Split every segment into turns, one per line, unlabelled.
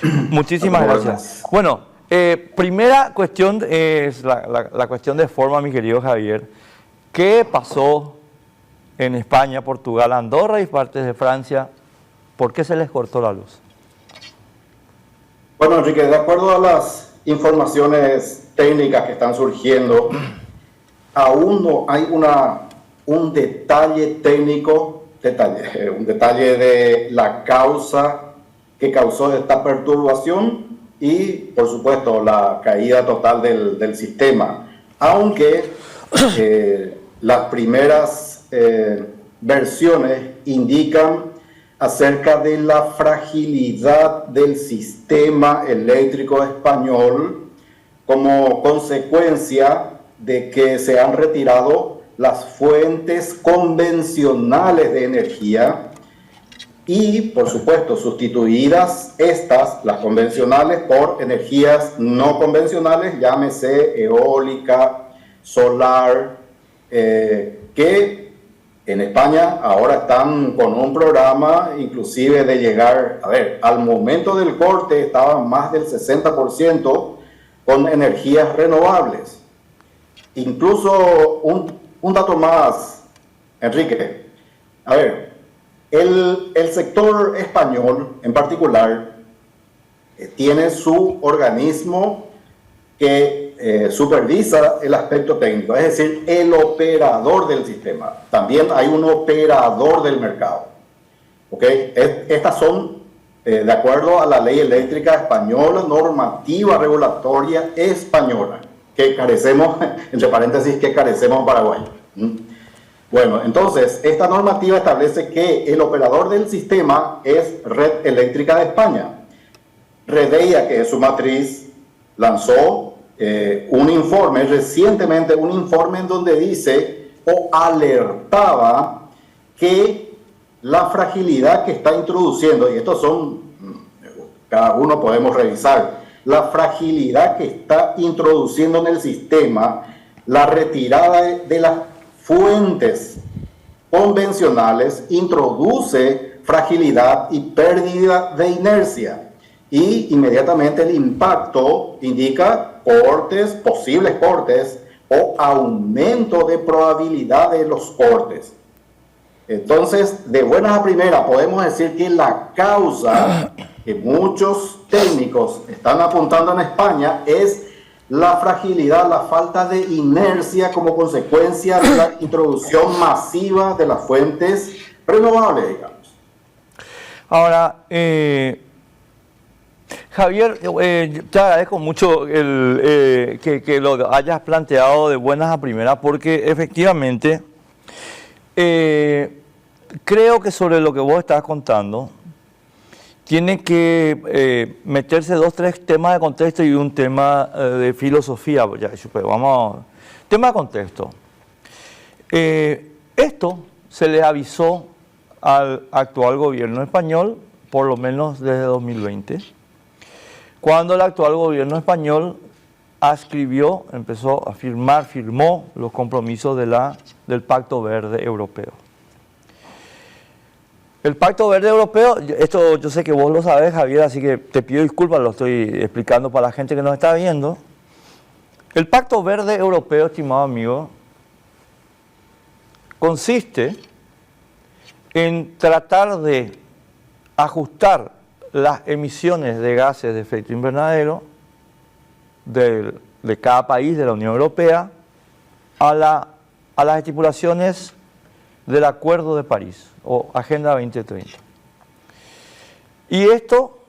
Muchísimas gracias. Bueno, primera cuestión es la cuestión de forma, mi querido Javier. ¿Qué pasó en España, Portugal, Andorra y partes de Francia? ¿Por qué se les cortó la luz?
Bueno, Enrique, de acuerdo a las informaciones técnicas que están surgiendo, aún no hay un detalle técnico, un detalle de la causa que causó esta perturbación y, por supuesto, la caída total del sistema. Aunque las primeras versiones indican acerca de la fragilidad del sistema eléctrico español como consecuencia de que se han retirado las fuentes convencionales de energía y, por supuesto, sustituidas las convencionales, por energías no convencionales, llámese eólica, solar, que en España ahora están con un programa inclusive de llegar, al momento del corte estaban más del 60% con energías renovables. Incluso un dato más, Enrique. El sector español en particular tiene su organismo que supervisa el aspecto técnico, es decir, el operador del sistema. También hay un operador del mercado. ¿Okay? Estas son, de acuerdo a la ley eléctrica española, normativa regulatoria española, que carecemos, entre paréntesis, que carecemos en Paraguay. Bueno, entonces, esta normativa establece que el operador del sistema es Red Eléctrica de España. Redeia, que es su matriz, lanzó recientemente un informe en donde dice o alertaba que la fragilidad que está introduciendo, y estos son, cada uno podemos revisar, la fragilidad que está introduciendo en el sistema, la retirada de las fuentes convencionales introduce fragilidad y pérdida de inercia. Y inmediatamente el impacto indica cortes, posibles cortes o aumento de probabilidad de los cortes. Entonces, de buenas a primeras podemos decir que la causa que muchos técnicos están apuntando en España es la fragilidad, la falta de inercia como consecuencia de la introducción masiva de las fuentes renovables, digamos.
Ahora, Javier, te agradezco mucho que lo hayas planteado de buenas a primeras, porque efectivamente creo que sobre lo que vos estás contando tiene que meterse 2 o 3 temas de contexto y un tema de filosofía. Tema de contexto. Esto se le avisó al actual gobierno español, por lo menos desde 2020, cuando el actual gobierno español firmó los compromisos del Pacto Verde Europeo. El Pacto Verde Europeo, esto yo sé que vos lo sabés, Javier, así que te pido disculpas, lo estoy explicando para la gente que nos está viendo. El Pacto Verde Europeo, estimado amigo, consiste en tratar de ajustar las emisiones de gases de efecto invernadero de cada país de la Unión Europea a las estipulaciones del Acuerdo de París o Agenda 2030. Y esto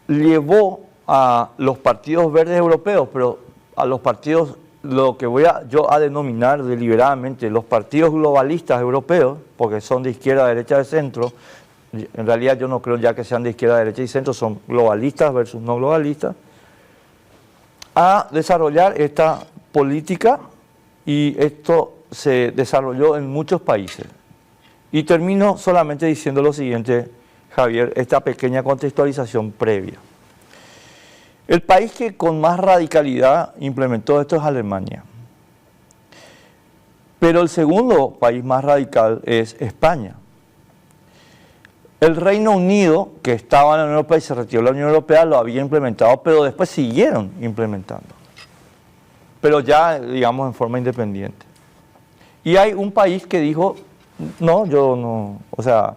llevó a los partidos verdes europeos, pero a los partidos, lo que voy yo a denominar deliberadamente los partidos globalistas europeos, porque son de izquierda, derecha, de centro. En realidad yo no creo ya que sean de izquierda, derecha y centro, son globalistas versus no globalistas, a desarrollar esta política, y esto se desarrolló en muchos países. Y termino solamente diciendo lo siguiente, Javier, esta pequeña contextualización previa. El país que con más radicalidad implementó esto es Alemania. Pero el segundo país más radical es España. El Reino Unido, que estaba en la Unión Europea y se retiró de la Unión Europea, lo había implementado, pero después siguieron implementando. Pero ya, digamos, en forma independiente. Y hay un país que dijo, no, yo no, o sea,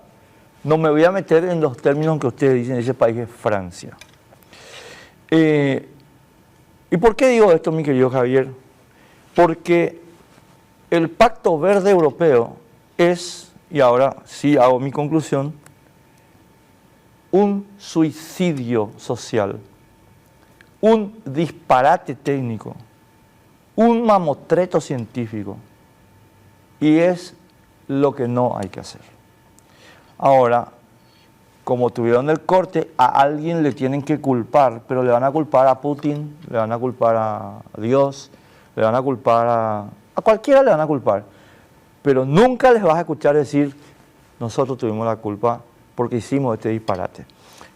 no me voy a meter en los términos que ustedes dicen, ese país es Francia. ¿Y por qué digo esto, mi querido Javier? Porque el Pacto Verde Europeo es, y ahora sí hago mi conclusión, un suicidio social, un disparate técnico, un mamotreto científico, y es lo que no hay que hacer. Ahora, como tuvieron el corte, a alguien le tienen que culpar, pero le van a culpar a Putin, le van a culpar a Dios, le van a culpar a cualquiera le van a culpar, pero nunca les vas a escuchar decir, nosotros tuvimos la culpa porque hicimos este disparate.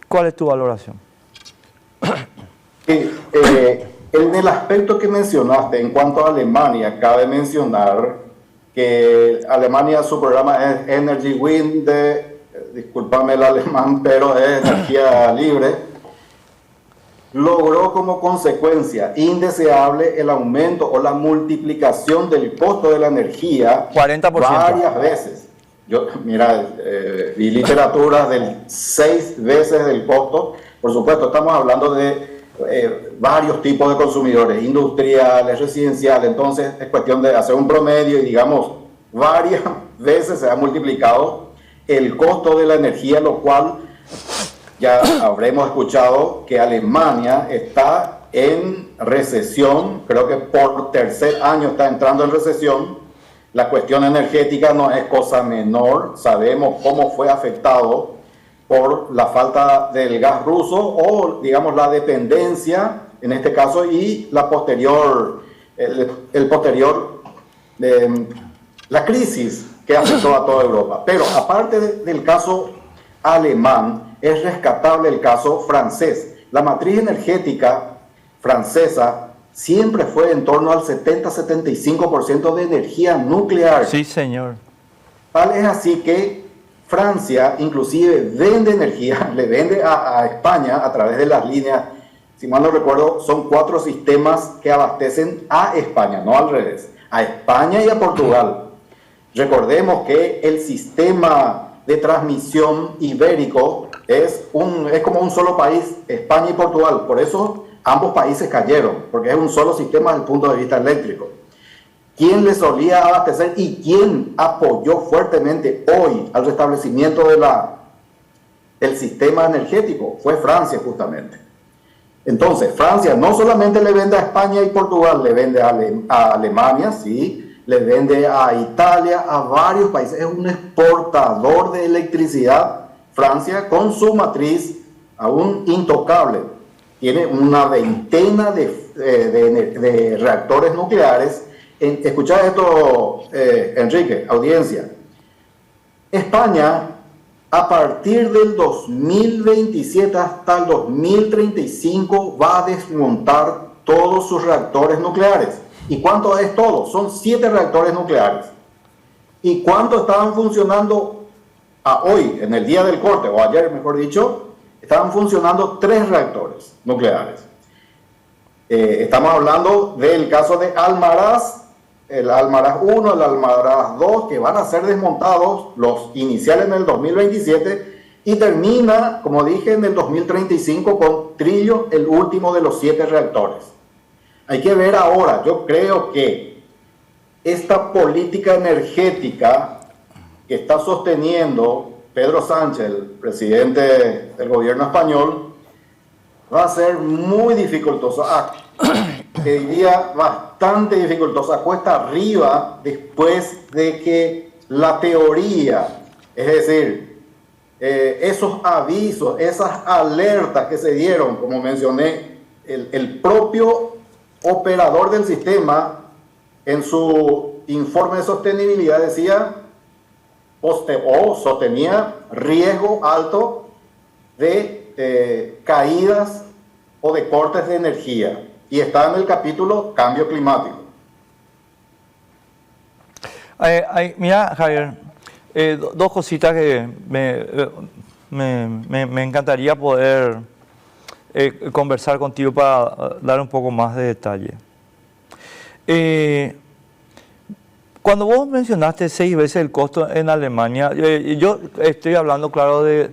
¿Cuál es tu valoración?
En el aspecto que mencionaste, en cuanto a Alemania, cabe mencionar que Alemania, su programa es Energy Wind, discúlpame el alemán, pero es energía libre, logró como consecuencia indeseable el aumento o la multiplicación del costo de la energía
40%.
Varias veces. Yo, mira, vi literaturas del 6 veces del costo. Por supuesto, estamos hablando de varios tipos de consumidores, industriales, residenciales. Entonces, es cuestión de hacer un promedio y, digamos, varias veces se ha multiplicado el costo de la energía, lo cual ya habremos escuchado que Alemania está en recesión. Creo que por tercer año está entrando en recesión. La cuestión energética no es cosa menor. Sabemos cómo fue afectado por la falta del gas ruso o, digamos, la dependencia, en este caso, y la posterior, la crisis que afectó a toda Europa. Pero aparte del caso alemán, es rescatable el caso francés. La matriz energética francesa siempre fue en torno al 70-75% de energía nuclear.
Sí, señor.
Tal es así que Francia inclusive vende energía, le vende a España a través de las líneas, si mal no recuerdo, son 4 sistemas que abastecen a España, no al revés, a España y a Portugal. Recordemos que el sistema de transmisión ibérico es como un solo país, España y Portugal, por eso ambos países cayeron, porque es un solo sistema desde el punto de vista eléctrico. ¿Quién le solía abastecer y quién apoyó fuertemente hoy al restablecimiento del sistema energético? Fue Francia, justamente. Entonces, Francia no solamente le vende a España y Portugal, le vende a Alemania, sí, le vende a Italia, a varios países. Es un exportador de electricidad, Francia, con su matriz aún intocable. Tiene una veintena de reactores nucleares. Escuchad esto, Enrique, audiencia. España, a partir del 2027 hasta el 2035, va a desmontar todos sus reactores nucleares. ¿Y cuánto es todo? Son 7 reactores nucleares. ¿Y cuánto estaban funcionando hoy, en el día del corte, o ayer, mejor dicho? Estaban funcionando 3 reactores nucleares. Estamos hablando del caso de Almaraz, el Almaraz 1, el Almaraz 2, que van a ser desmontados, los iniciales en el 2027, y termina, como dije, en el 2035 con Trillo, el último de los 7 reactores. Hay que ver ahora, yo creo que esta política energética que está sosteniendo Pedro Sánchez, el presidente del gobierno español, va a ser muy dificultosa, te diría bastante dificultosa, cuesta arriba después de que la teoría, es decir, esos avisos, esas alertas que se dieron, como mencioné, el propio operador del sistema en su informe de sostenibilidad decía sostenía riesgo alto de caídas o de cortes de energía, y está en el capítulo cambio climático.
Mira, Javier, 2 cositas que me me encantaría poder conversar contigo para dar un poco más de detalle. Cuando vos mencionaste 6 veces el costo en Alemania, yo estoy hablando, claro, de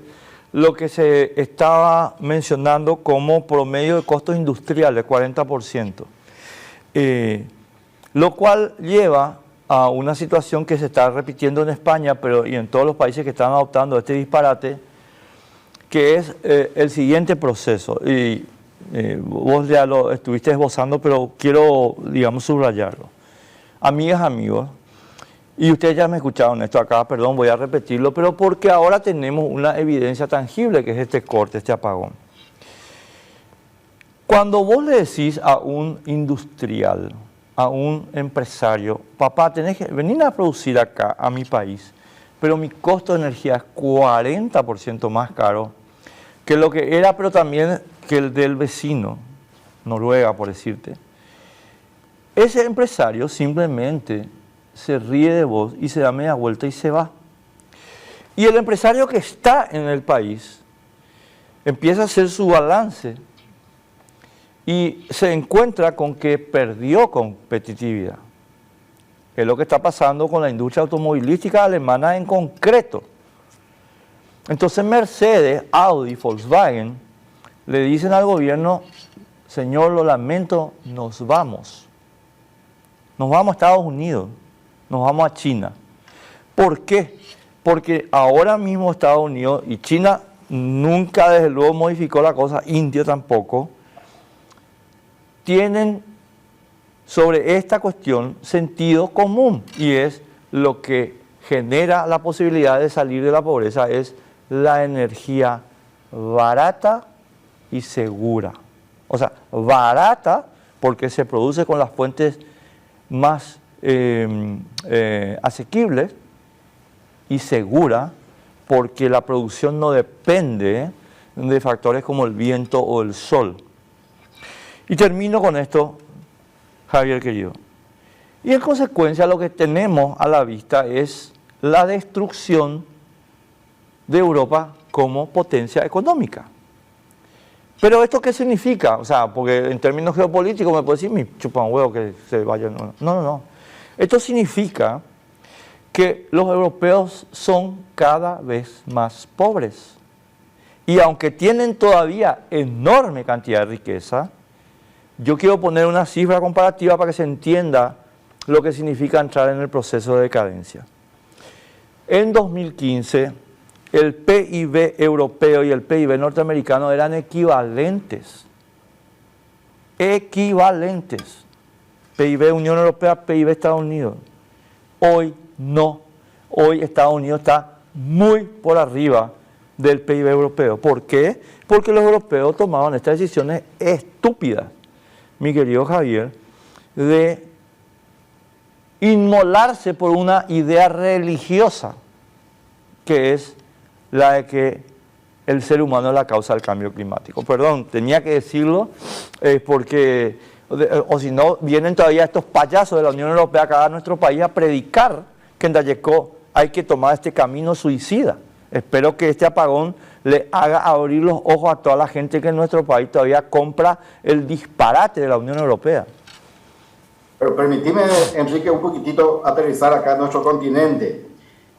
lo que se estaba mencionando como promedio de costos industriales, 40%. Lo cual lleva a una situación que se está repitiendo en España, pero y en todos los países que están adoptando este disparate, que es el siguiente proceso. Y vos ya lo estuviste esbozando, pero quiero, digamos, subrayarlo. Amigas, amigos, y ustedes ya me escucharon esto acá, perdón, voy a repetirlo, pero porque ahora tenemos una evidencia tangible, que es este corte, este apagón. Cuando vos le decís a un industrial, a un empresario, papá, tenés que venir a producir acá, a mi país, pero mi costo de energía es 40% más caro que lo que era, pero también que el del vecino, Noruega, por decirte. Ese empresario simplemente se ríe de vos y se da media vuelta y se va. Y el empresario que está en el país empieza a hacer su balance y se encuentra con que perdió competitividad. Es lo que está pasando con la industria automovilística alemana en concreto. Entonces Mercedes, Audi, Volkswagen le dicen al gobierno: señor, lo lamento, nos vamos. Nos vamos a Estados Unidos, nos vamos a China. ¿Por qué? Porque ahora mismo Estados Unidos y China nunca desde luego modificó la cosa, India tampoco, tienen sobre esta cuestión sentido común, y es lo que genera la posibilidad de salir de la pobreza, es la energía barata y segura. O sea, barata porque se produce con las fuentes más asequibles, y segura porque la producción no depende de factores como el viento o el sol. Y termino con esto, Javier querido. Y en consecuencia lo que tenemos a la vista es la destrucción de Europa como potencia económica. Pero ¿esto qué significa? O sea, porque en términos geopolíticos me puede decir, mi chupan huevo que se vayan. No. Esto significa que los europeos son cada vez más pobres. Y aunque tienen todavía enorme cantidad de riqueza, yo quiero poner una cifra comparativa para que se entienda lo que significa entrar en el proceso de decadencia. En 2015, el PIB europeo y el PIB norteamericano eran equivalentes. Equivalentes. PIB Unión Europea, PIB Estados Unidos. Hoy no. Hoy Estados Unidos está muy por arriba del PIB europeo. ¿Por qué? Porque los europeos tomaban estas decisiones estúpidas, mi querido Javier, de inmolarse por una idea religiosa, que es la de que el ser humano es la causa del cambio climático. Perdón, tenía que decirlo porque, o si no, vienen todavía estos payasos de la Unión Europea acá a nuestro país a predicar que en Dayecó hay que tomar este camino suicida. Espero que este apagón le haga abrir los ojos a toda la gente que en nuestro país todavía compra el disparate de la Unión Europea.
Pero permíteme, Enrique, un poquitito aterrizar acá en nuestro continente.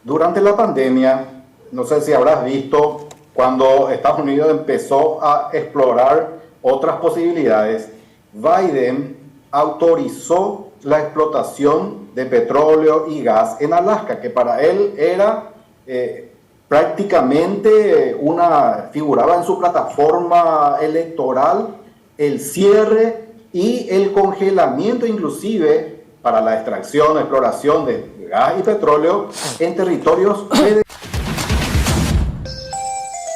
Durante la pandemia, no sé si habrás visto, cuando Estados Unidos empezó a explorar otras posibilidades, Biden autorizó la explotación de petróleo y gas en Alaska, que para él era prácticamente figuraba en su plataforma electoral el cierre y el congelamiento inclusive para la extracción, exploración de gas y petróleo en territorios